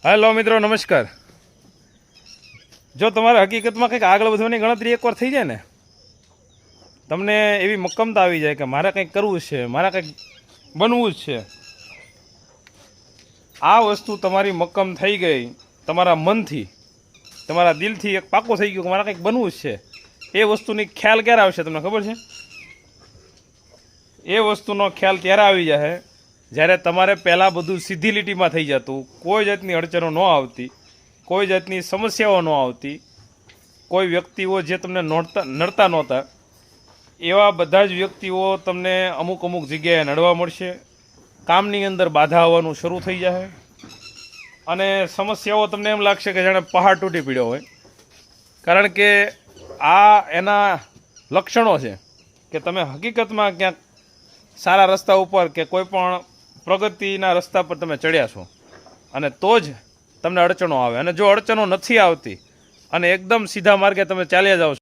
Hello મિત્રો, નમસ્કાર. જો તમારે હકીકતમાં કંઈક આગળ વધવાની ગણતરી એકવાર થઈ જાય ને, તમને એવી મક્કમતા આવી જાય કે મારે કંઈક કરવું છે, મારે કંઈક બનવું જ છે. આ વસ્તુ તમારી મક્કમ થઈ ગઈ, તમારા મનથી, તમારા દિલથી એક પાકો થઈ ગયો કે મારે કંઈક બનવું જ છે. એ વસ્તુની ખ્યાલ ક્યારે આવશે તમને ખબર છે? એ વસ્તુનો ખ્યાલ ત્યારે આવી જાય જ્યારે તમારે પહેલાં બધું સીધી લીટીમાં થઈ જતું, કોઈ જાતની અડચણો ન આવતી, કોઈ જાતની સમસ્યાઓ ન આવતી, કોઈ વ્યક્તિઓ જે તમને નડતા નહોતા એવા બધા જ વ્યક્તિઓ તમને અમુક અમુક જગ્યાએ નડવા મળશે. કામની અંદર બાધા આવવાનું શરૂ થઈ જાય અને સમસ્યાઓ તમને એમ લાગશે કે જાણે પહાડ તૂટી પડ્યો હોય. કારણ કે આ એના લક્ષણો છે કે તમે હકીકતમાં ક્યાંક સારા રસ્તા ઉપર કે કોઈ પણ પ્રગતિના રસ્તા પર તમે ચડ્યા છો અને તો જ તમને અડચણો આવે. અને જો અડચણો નથી આવતી અને એકદમ સીધા માર્ગે તમે ચાલ્યા જાઓ